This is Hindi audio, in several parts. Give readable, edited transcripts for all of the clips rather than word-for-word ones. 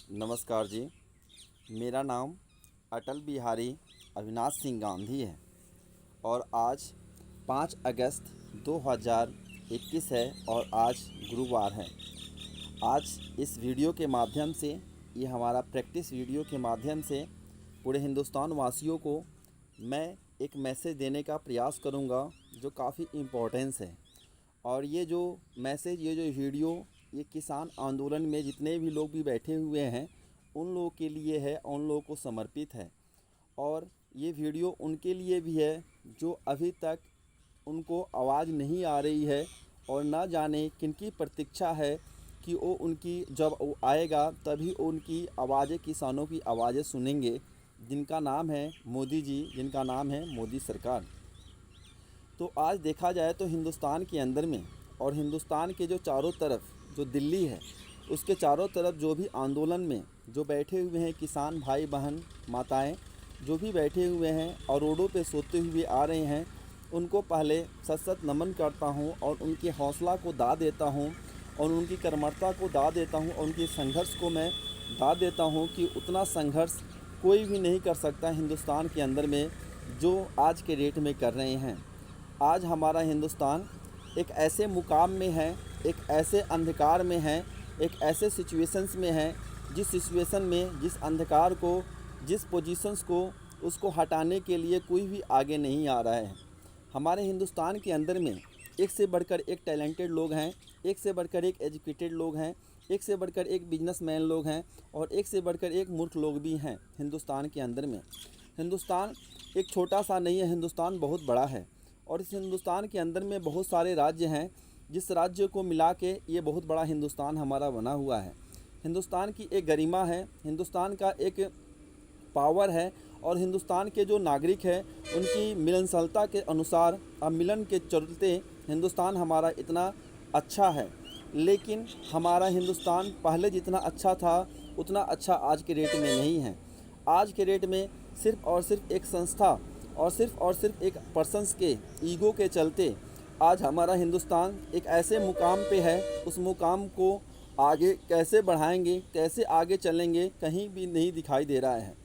नमस्कार जी। मेरा नाम अटल बिहारी अविनाश सिंह गांधी है और आज 5 अगस्त 2021 है और आज गुरुवार है। आज इस वीडियो के माध्यम से, ये हमारा प्रैक्टिस वीडियो के माध्यम से पूरे हिंदुस्तान वासियों को मैं एक मैसेज देने का प्रयास करूंगा जो काफ़ी इम्पोर्टेंस है। और ये जो मैसेज, ये जो वीडियो, ये किसान आंदोलन में जितने भी लोग भी बैठे हुए हैं उन लोगों के लिए है, उन लोगों को समर्पित है। और ये वीडियो उनके लिए भी है जो अभी तक उनको आवाज़ नहीं आ रही है और ना जाने किनकी प्रतीक्षा है कि वो उनकी जब वो आएगा तभी उनकी आवाज़ें, किसानों की आवाज़ें सुनेंगे, जिनका नाम है मोदी जी, जिनका नाम है मोदी सरकार। तो आज देखा जाए तो हिंदुस्तान के अंदर में और हिंदुस्तान के जो चारों तरफ जो दिल्ली है उसके चारों तरफ जो भी आंदोलन में जो बैठे हुए हैं किसान भाई बहन माताएं जो भी बैठे हुए हैं और रोडों पे सोते हुए आ रहे हैं, उनको पहले सत सत नमन करता हूं और उनके हौसला को दाद देता हूं और उनकी कर्मठता को दाद देता हूं और उनके संघर्ष को मैं दाद देता हूं कि उतना संघर्ष कोई भी नहीं कर सकता हिंदुस्तान के अंदर में जो आज के डेट में कर रहे हैं। आज हमारा हिंदुस्तान एक ऐसे मुकाम में है, एक ऐसे अंधकार में है, एक ऐसे सिचुएशंस में है जिस सिचुएशन में, जिस अंधकार को, जिस पोजीशंस को, उसको हटाने के लिए कोई भी आगे नहीं आ रहा है। हमारे हिंदुस्तान के अंदर में एक से बढ़कर एक टैलेंटेड लोग हैं, एक से बढ़कर एक एजुकेटेड लोग हैं, एक से बढ़कर एक बिजनेसमैन लोग हैं और एक से बढ़कर एक मूर्ख लोग भी हैं हिंदुस्तान के अंदर में। हिंदुस्तान एक छोटा सा नहीं है, हिंदुस्तान बहुत बड़ा है और इस हिंदुस्तान के अंदर में बहुत सारे राज्य हैं, जिस राज्य को मिला के ये बहुत बड़ा हिंदुस्तान हमारा बना हुआ है। हिंदुस्तान की एक गरिमा है, हिंदुस्तान का एक पावर है और हिंदुस्तान के जो नागरिक हैं उनकी मिलनसारता के अनुसार अब मिलन के चलते हिंदुस्तान हमारा इतना अच्छा है। लेकिन हमारा हिंदुस्तान पहले जितना अच्छा था उतना अच्छा आज के डेट में नहीं है। आज के डेट में सिर्फ़ और सिर्फ एक संस्था और सिर्फ एक पर्सन्स के ईगो के चलते आज हमारा हिंदुस्तान एक ऐसे मुकाम पे है, उस मुकाम को आगे कैसे बढ़ाएंगे, कैसे आगे चलेंगे, कहीं भी नहीं दिखाई दे रहा है।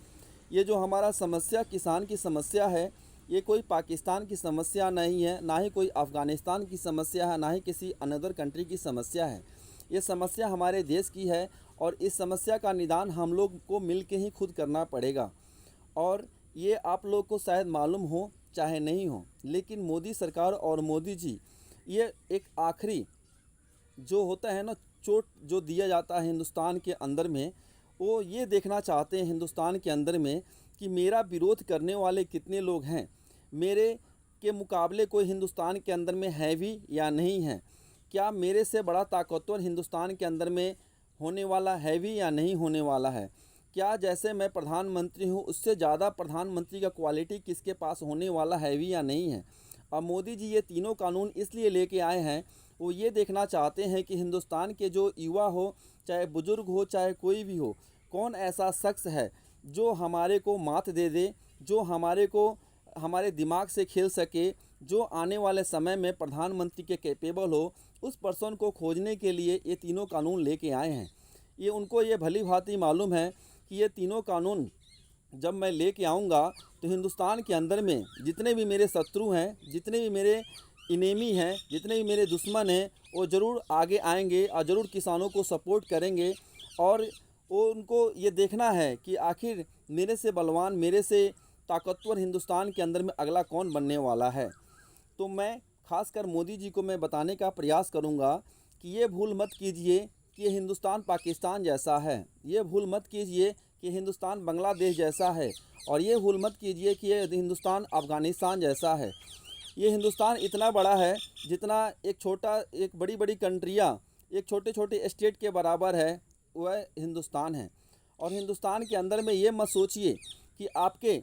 ये जो हमारा समस्या, किसान की समस्या है, ये कोई पाकिस्तान की समस्या नहीं है, ना ही कोई अफ़गानिस्तान की समस्या है, ना ही किसी अनदर कंट्री की समस्या है। ये समस्या हमारे देश की है और इस समस्या का निदान हम लोग को मिल के ही खुद करना पड़ेगा। और ये आप लोग को शायद मालूम हो चाहे नहीं हो, लेकिन मोदी सरकार और मोदी जी, ये एक आखिरी जो होता है ना चोट जो दिया जाता है हिंदुस्तान के अंदर में, वो ये देखना चाहते हैं हिंदुस्तान के अंदर में कि मेरा विरोध करने वाले कितने लोग हैं, मेरे के मुकाबले कोई हिंदुस्तान के अंदर में है भी या नहीं है, क्या मेरे से बड़ा ताकतवर हिंदुस्तान के अंदर में होने वाला है भी या नहीं होने वाला है, क्या जैसे मैं प्रधानमंत्री हूँ उससे ज़्यादा प्रधानमंत्री का क्वालिटी किसके पास होने वाला है भी या नहीं है। अब मोदी जी ये तीनों कानून इसलिए लेके आए हैं, वो ये देखना चाहते हैं कि हिंदुस्तान के जो युवा हो, चाहे बुज़ुर्ग हो, चाहे कोई भी हो, कौन ऐसा शख्स है जो हमारे को मात दे दे, जो हमारे को हमारे दिमाग से खेल सके, जो आने वाले समय में प्रधानमंत्री के कैपेबल हो। उस पर्सन को खोजने के लिए ये तीनों कानून लेके आए हैं। ये उनको ये भली भांति मालूम है कि ये तीनों कानून जब मैं लेके आऊँगा तो हिंदुस्तान के अंदर में जितने भी मेरे शत्रु हैं, जितने भी मेरे इनेमी हैं, जितने भी मेरे दुश्मन हैं, वो ज़रूर आगे आएंगे और ज़रूर किसानों को सपोर्ट करेंगे। और वो उनको ये देखना है कि आखिर मेरे से बलवान, मेरे से ताकतवर हिंदुस्तान के अंदर में अगला कौन बनने वाला है। तो मैं खासकर मोदी जी को मैं बताने का प्रयास करूँगा कि ये भूल मत कीजिए कि ये हिंदुस्तान पाकिस्तान जैसा है, ये भूल मत कीजिए कि हिंदुस्तान बांग्लादेश जैसा है, और ये भूल मत कीजिए कि ये हिंदुस्तान अफ़गानिस्तान जैसा है। ये हिंदुस्तान इतना बड़ा है जितना एक बड़ी बड़ी कंट्रियाँ एक छोटे छोटे स्टेट के बराबर है, वह हिंदुस्तान है। और हिंदुस्तान के अंदर में ये मत सोचिए कि आपके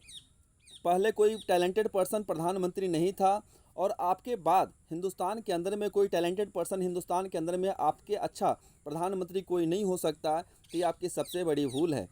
पहले कोई टैलेंटेड पर्सन प्रधानमंत्री नहीं था और आपके बाद हिंदुस्तान के अंदर में कोई टैलेंटेड पर्सन हिंदुस्तान के अंदर में आपके अच्छा प्रधानमंत्री कोई नहीं हो सकता, तो ये आपकी सबसे बड़ी भूल है।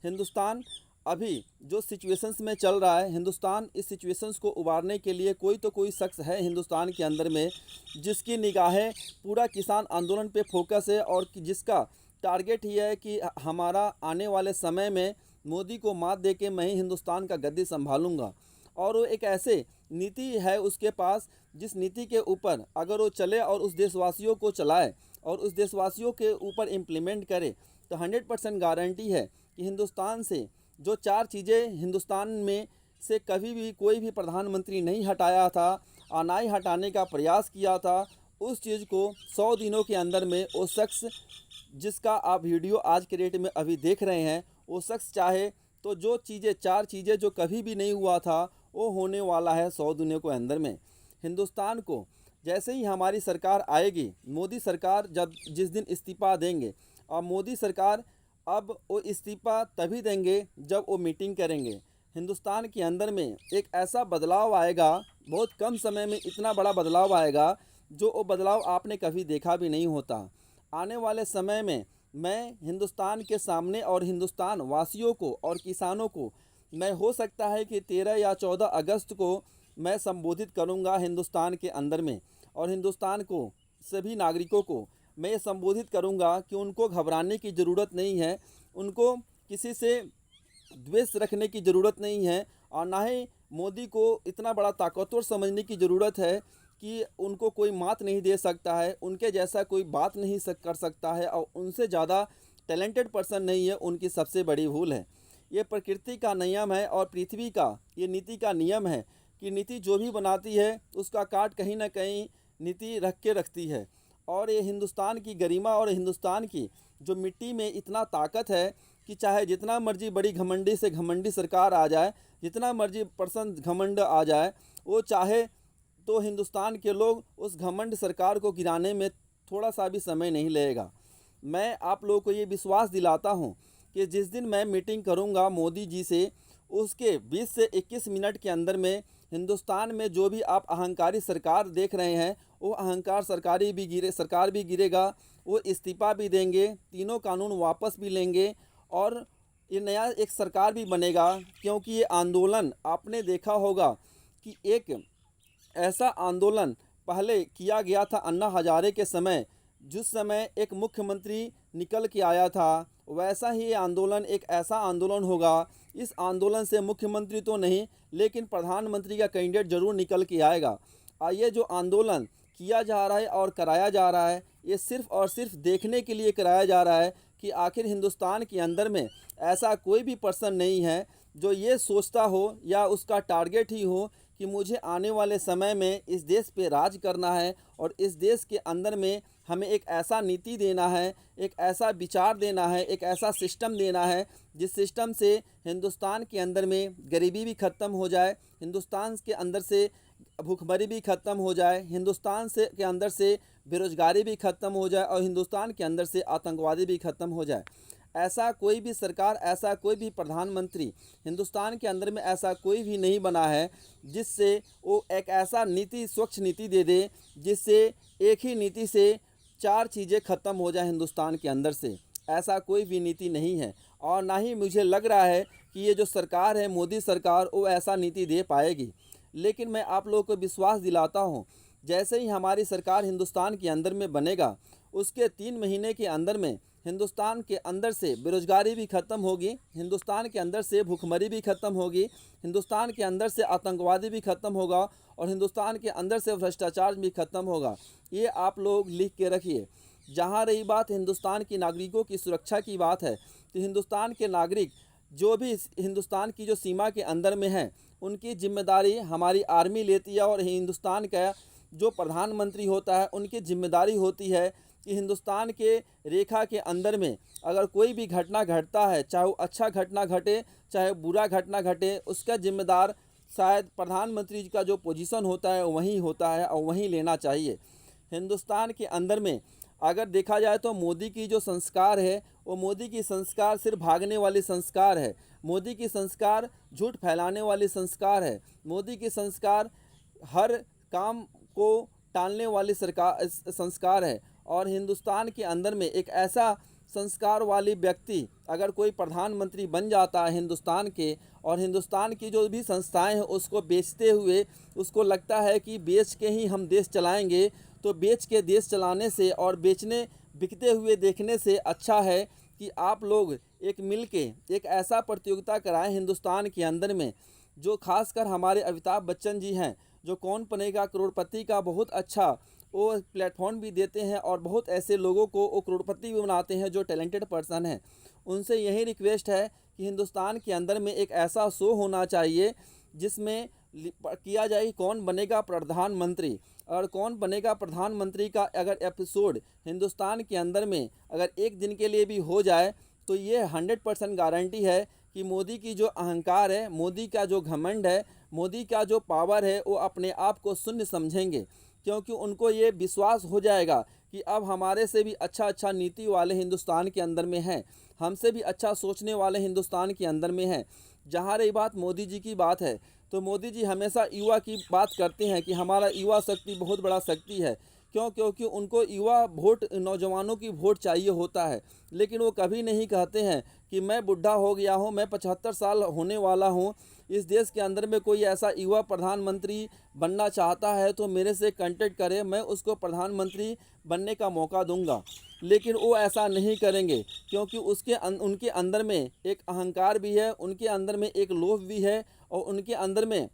हिंदुस्तान अभी जो सिचुएशंस में चल रहा है, हिंदुस्तान इस सिचुएशंस को उबारने के लिए कोई तो कोई शख्स है हिंदुस्तान के अंदर में जिसकी निगाहें पूरा किसान आंदोलन पे फोकस है और जिसका टारगेट ही है कि हमारा आने वाले समय में मोदी को मात दे के मैं ही हिंदुस्तान का गद्दी संभालूंगा। और वो एक ऐसे नीति है उसके पास जिस नीति के ऊपर अगर वो चले और उस देशवासियों को चलाए और उस देशवासियों के ऊपर इम्प्लीमेंट करे तो 100% गारंटी है कि हिंदुस्तान से जो 4 चीज़ें हिंदुस्तान में से कभी भी कोई भी प्रधानमंत्री नहीं हटाया था और ना ही हटाने का प्रयास किया था, उस चीज़ को 100 दिनों के अंदर में वो शख्स जिसका आप वीडियो आज के डेट में अभी देख रहे हैं, वो शख्स चाहे तो जो चीज़ें 4 चीज़ें जो कभी भी नहीं हुआ था वो होने वाला है 100 दिनों के अंदर में। हिंदुस्तान को जैसे ही हमारी सरकार आएगी, मोदी सरकार जब जिस दिन इस्तीफ़ा देंगे, और मोदी सरकार अब वो इस्तीफ़ा तभी देंगे जब वो मीटिंग करेंगे। हिंदुस्तान के अंदर में एक ऐसा बदलाव आएगा, बहुत कम समय में इतना बड़ा बदलाव आएगा जो वो बदलाव आपने कभी देखा भी नहीं होता। आने वाले समय में मैं हिंदुस्तान के सामने और हिंदुस्तान वासियों को और किसानों को मैं हो सकता है कि 13 या 14 अगस्त को मैं संबोधित करूंगा हिंदुस्तान के अंदर में, और हिंदुस्तान को सभी नागरिकों को मैं ये संबोधित करूंगा कि उनको घबराने की ज़रूरत नहीं है, उनको किसी से द्वेष रखने की ज़रूरत नहीं है, और ना ही मोदी को इतना बड़ा ताकतवर समझने की ज़रूरत है कि उनको कोई मात नहीं दे सकता है, उनके जैसा कोई बात नहीं कर सकता है, और उनसे ज़्यादा टैलेंटेड पर्सन नहीं है, उनकी सबसे बड़ी भूल है। ये प्रकृति का नियम है और पृथ्वी का ये नीति का नियम है कि नीति जो भी बनाती है उसका काट कहीं ना कहीं नीति रख के रखती है। और ये हिंदुस्तान की गरिमा और हिंदुस्तान की जो मिट्टी में इतना ताकत है कि चाहे जितना मर्जी बड़ी घमंडी से घमंडी सरकार आ जाए, जितना मर्जी पर्सन घमंड आ जाए, वो चाहे तो हिंदुस्तान के लोग उस घमंड सरकार को गिराने में थोड़ा सा भी समय नहीं लगेगा। मैं आप लोगों को ये विश्वास दिलाता हूँ कि जिस दिन मैं मीटिंग करूँगा मोदी जी से, उसके 20 से 21 मिनट के अंदर में हिंदुस्तान में जो भी आप अहंकारी सरकार देख रहे हैं, वो अहंकार सरकार भी गिरेगा, वो इस्तीफ़ा भी देंगे, तीनों कानून वापस भी लेंगे, और ये नया एक सरकार भी बनेगा। क्योंकि ये आंदोलन आपने देखा होगा कि एक ऐसा आंदोलन पहले किया गया था अन्ना हजारे के समय, जिस समय एक मुख्यमंत्री निकल के आया था, वैसा ही ये आंदोलन एक ऐसा आंदोलन होगा। इस आंदोलन से मुख्यमंत्री तो नहीं लेकिन प्रधानमंत्री का कैंडिडेट जरूर निकल के आएगा। और ये जो आंदोलन किया जा रहा है और कराया जा रहा है, ये सिर्फ़ और सिर्फ देखने के लिए कराया जा रहा है कि आखिर हिंदुस्तान के अंदर में ऐसा कोई भी पर्सन नहीं है जो ये सोचता हो या उसका टारगेट ही हो कि मुझे आने वाले समय में इस देश पे राज करना है और इस देश के अंदर में हमें एक ऐसा नीति देना है, एक ऐसा विचार देना है, एक ऐसा सिस्टम देना है जिस सिस्टम से हिंदुस्तान के अंदर में गरीबी भी ख़त्म हो जाए, हिंदुस्तान के अंदर से भूखमरी भी ख़त्म हो जाए, हिंदुस्तान से के अंदर से बेरोज़गारी भी ख़त्म हो जाए, और हिंदुस्तान के अंदर से आतंकवादी भी ख़त्म हो जाए। ऐसा कोई भी सरकार, ऐसा कोई भी प्रधानमंत्री हिंदुस्तान के अंदर में ऐसा कोई भी नहीं बना है जिससे वो एक ऐसा नीति, स्वच्छ नीति दे दे जिससे एक ही नीति से 4 चीज़ें ख़त्म हो जाए हिंदुस्तान के अंदर से। ऐसा कोई भी नीति नहीं है, और ना ही मुझे लग रहा है कि ये जो सरकार है मोदी सरकार, वो ऐसा नीति दे पाएगी। लेकिन मैं आप लोगों को विश्वास दिलाता हूँ, जैसे ही हमारी सरकार हिंदुस्तान के अंदर में बनेगा, उसके 3 महीने के अंदर में हिंदुस्तान के अंदर से बेरोज़गारी भी ख़त्म होगी, हिंदुस्तान के अंदर से भूखमरी भी ख़त्म होगी, हिंदुस्तान के अंदर से आतंकवादी भी ख़त्म होगा, और हिंदुस्तान के अंदर से भ्रष्टाचार भी ख़त्म होगा। ये आप लोग लिख के रखिए। जहाँ रही बात हिंदुस्तान के नागरिकों की सुरक्षा की बात है, तो हिंदुस्तान के नागरिक जो भी हिंदुस्तान की जो सीमा के अंदर में हैं, उनकी जिम्मेदारी हमारी आर्मी लेती है, और हिंदुस्तान का जो प्रधानमंत्री होता है उनकी जिम्मेदारी होती है कि हिंदुस्तान के रेखा के अंदर में अगर कोई भी घटना घटता है, चाहे वो अच्छा घटना घटे चाहे बुरा घटना घटे, उसका जिम्मेदार शायद प्रधानमंत्री का जो पोजीशन होता है वहीं होता है और वहीं लेना चाहिए। हिंदुस्तान के अंदर में अगर देखा जाए तो मोदी की जो संस्कार है, वो मोदी की संस्कार सिर्फ भागने वाली संस्कार है, मोदी की संस्कार झूठ फैलाने वाली संस्कार है, मोदी की संस्कार हर काम को टालने वाली संस्कार है। और हिंदुस्तान के अंदर में एक ऐसा संस्कार वाली व्यक्ति अगर कोई प्रधानमंत्री बन जाता है हिंदुस्तान के, और हिंदुस्तान की जो भी संस्थाएं हैं उसको बेचते हुए उसको लगता है कि बेच के ही हम देश चलाएंगे, तो बेच के देश चलाने से और बिकते हुए देखने से अच्छा है कि आप लोग एक मिल के एक ऐसा प्रतियोगिता कराएं हिंदुस्तान के अंदर में, जो खासकर हमारे अमिताभ बच्चन जी हैं, जो कौन बनेगा करोड़पति का बहुत अच्छा वो प्लेटफॉर्म भी देते हैं और बहुत ऐसे लोगों को वो करोड़पति भी बनाते हैं जो टैलेंटेड पर्सन हैं। उनसे यही रिक्वेस्ट है कि हिंदुस्तान के अंदर में एक ऐसा शो होना चाहिए जिसमें किया जाए कि कौन बनेगा प्रधानमंत्री, और कौन बनेगा प्रधानमंत्री का अगर एपिसोड हिंदुस्तान के अंदर में अगर एक दिन के लिए भी हो जाए तो ये 100% गारंटी है कि मोदी की जो अहंकार है, मोदी का जो घमंड है, मोदी का जो पावर है, वो अपने आप को शून्य समझेंगे, क्योंकि उनको ये विश्वास हो जाएगा कि अब हमारे से भी अच्छा नीति वाले हिंदुस्तान के अंदर में हैं, हमसे भी अच्छा सोचने वाले हिंदुस्तान के अंदर में हैं। जहाँ रही बात मोदी जी की बात है, तो मोदी जी हमेशा युवा की बात करते हैं कि हमारा युवा शक्ति बहुत बड़ा शक्ति है। क्यों? क्योंकि उनको युवा वोट, नौजवानों की वोट चाहिए होता है, लेकिन वो कभी नहीं कहते हैं कि मैं बुढ़ा हो गया हूँ, मैं 75 साल होने वाला हूँ, इस देश के अंदर में कोई ऐसा युवा प्रधानमंत्री बनना चाहता है तो मेरे से कांटेक्ट करे, मैं उसको प्रधानमंत्री बनने का मौका दूंगा। लेकिन वो ऐसा नहीं करेंगे, क्योंकि उनके अंदर में एक अहंकार भी है, उनके अंदर में एक लोभ भी है, और उनके अंदर में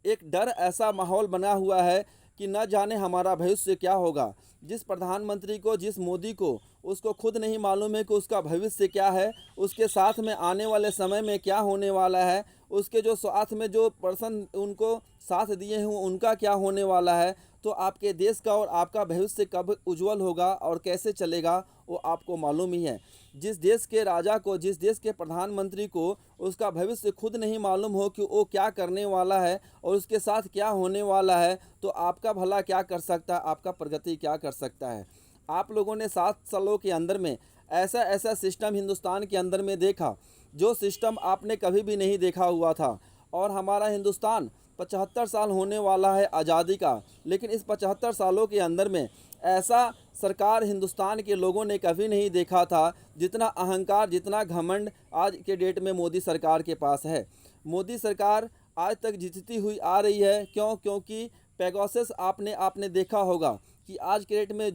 एक डर, ऐसा माहौल बना हुआ है कि न जाने हमारा भविष्य क्या होगा। जिस प्रधानमंत्री को, जिस मोदी को, उसको खुद नहीं मालूम है कि उसका भविष्य क्या है, उसके साथ में आने वाले समय में क्या होने वाला है, उसके जो साथ में जो पर्सन उनको साथ दिए हों उनका क्या होने वाला है। तो आपके देश का और आपका भविष्य कब उज्जवल होगा और कैसे चलेगा वो आपको मालूम ही है। जिस देश के राजा को, जिस देश के प्रधानमंत्री को उसका भविष्य खुद नहीं मालूम हो कि वो क्या करने वाला है और उसके साथ क्या होने वाला है, तो आपका भला क्या कर सकता है, आपका प्रगति क्या कर सकता है। आप लोगों ने 7 सालों के अंदर में ऐसा ऐसा सिस्टम हिंदुस्तान के अंदर में देखा जो सिस्टम आपने कभी भी नहीं देखा हुआ था। और हमारा हिंदुस्तान 75 साल होने वाला है आज़ादी का, लेकिन इस 75 सालों के अंदर में ऐसा सरकार हिंदुस्तान के लोगों ने कभी नहीं देखा था, जितना अहंकार, जितना घमंड आज के डेट में मोदी सरकार के पास है। मोदी सरकार आज तक जीतती हुई आ रही है। क्यों? क्योंकि पेगासस आपने देखा होगा कि आज के डेट में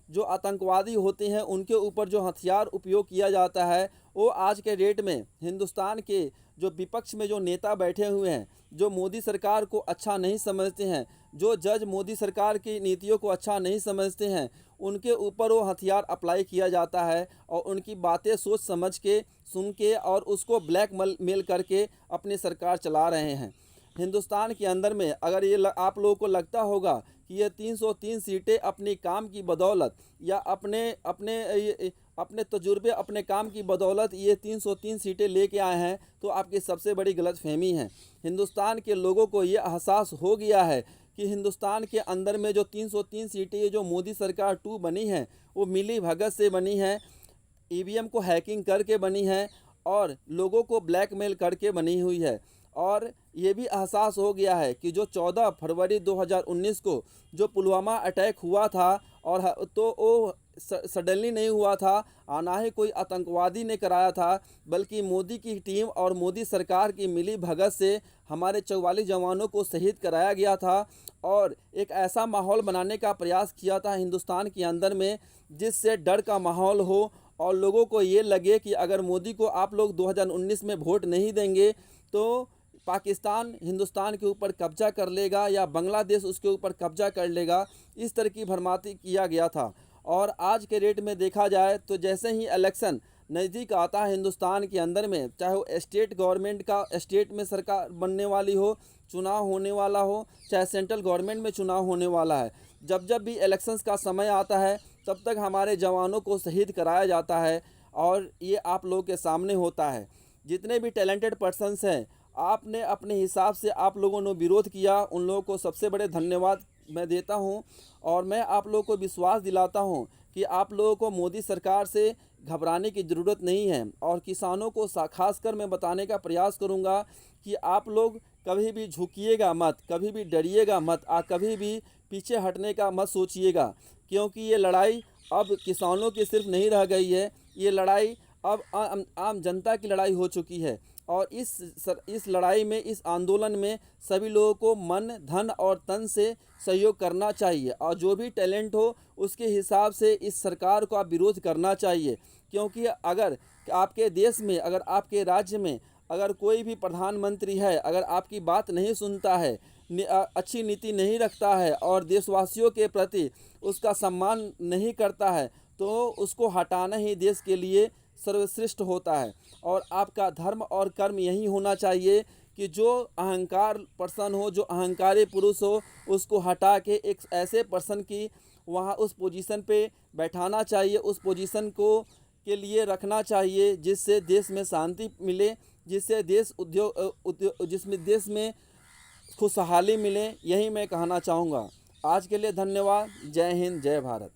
जो आतंकवादी होते हैं उनके ऊपर जो हथियार उपयोग किया जाता है, वो आज के डेट में हिंदुस्तान के जो विपक्ष में जो नेता बैठे हुए हैं, जो मोदी सरकार को अच्छा नहीं समझते हैं, जो जज मोदी सरकार की नीतियों को अच्छा नहीं समझते हैं, उनके ऊपर वो हथियार अप्लाई किया जाता है और उनकी बातें सोच समझ के, सुन के और उसको ब्लैक मेल करके अपनी सरकार चला रहे हैं। हिंदुस्तान के अंदर में अगर आप लोगों को लगता होगा कि ये 303 सीटें अपनी काम की बदौलत या अपने तजुर्बे, अपने काम की बदौलत ये 303 सीटें लेके आए हैं, तो आपकी सबसे बड़ी गलतफहमी है। हिंदुस्तान के लोगों को ये एहसास हो गया है कि हिंदुस्तान के अंदर में जो 303 सीटें जो मोदी सरकार 2 बनी हैं, वो मिली भगत से बनी हैं, ईवीएम को हैकिंग करके बनी है और लोगों को ब्लैकमेल करके बनी हुई है। और ये भी एहसास हो गया है कि जो 14 फरवरी 2019 को जो पुलवामा अटैक हुआ था, और तो वो सडनली नहीं हुआ था, ना ही कोई आतंकवादी ने कराया था, बल्कि मोदी की टीम और मोदी सरकार की मिली भगत से हमारे 44 जवानों को शहीद कराया गया था। और एक ऐसा माहौल बनाने का प्रयास किया था हिंदुस्तान के अंदर में जिससे डर का माहौल हो और लोगों को ये लगे कि अगर मोदी को आप लोग 2019 में वोट नहीं देंगे तो पाकिस्तान हिंदुस्तान के ऊपर कब्जा कर लेगा या बांग्लादेश उसके ऊपर कब्जा कर लेगा। इस तरह की भरमाती किया गया था। और आज के डेट में देखा जाए तो जैसे ही इलेक्शन नज़दीक आता है हिंदुस्तान के अंदर में, चाहे वो स्टेट गवर्नमेंट का, स्टेट में सरकार बनने वाली हो, चुनाव होने वाला हो, चाहे सेंट्रल गवर्नमेंट में चुनाव होने वाला है, जब भी इलेक्शंस का समय आता है तब तक हमारे जवानों को शहीद कराया जाता है। और ये आप लोगों के सामने होता है। जितने भी टैलेंटेड पर्सन्स हैं, आपने अपने हिसाब से आप लोगों ने विरोध किया, उन लोगों को सबसे बड़े धन्यवाद मैं देता हूं। और मैं आप लोगों को विश्वास दिलाता हूं कि आप लोगों को मोदी सरकार से घबराने की ज़रूरत नहीं है। और किसानों को खासकर मैं बताने का प्रयास करूंगा कि आप लोग कभी भी झुकिएगा मत, कभी भी डरिएगा मत, कभी भी पीछे हटने का मत सोचिएगा, क्योंकि ये लड़ाई अब किसानों की सिर्फ नहीं रह गई है, ये लड़ाई अब आम जनता की लड़ाई हो चुकी है। और इस लड़ाई में, इस आंदोलन में सभी लोगों को मन, धन और तन से सहयोग करना चाहिए और जो भी टैलेंट हो उसके हिसाब से इस सरकार का विरोध करना चाहिए। क्योंकि अगर आपके देश में, अगर आपके राज्य में अगर कोई भी प्रधानमंत्री है, अगर आपकी बात नहीं सुनता है, अच्छी नीति नहीं रखता है और देशवासियों के प्रति उसका सम्मान नहीं करता है, तो उसको हटाना ही देश के लिए सर्वश्रेष्ठ होता है। और आपका धर्म और कर्म यही होना चाहिए कि जो अहंकार पर्सन हो, जो अहंकारी पुरुष हो, उसको हटा के एक ऐसे पर्सन की वहाँ उस पोजीशन पे बैठाना चाहिए, उस पोजीशन को के लिए रखना चाहिए जिससे देश में शांति मिले, जिससे जिसमें देश में खुशहाली मिले। यही मैं कहना चाहूँगा। आज के लिए धन्यवाद। जय हिंद, जय भारत।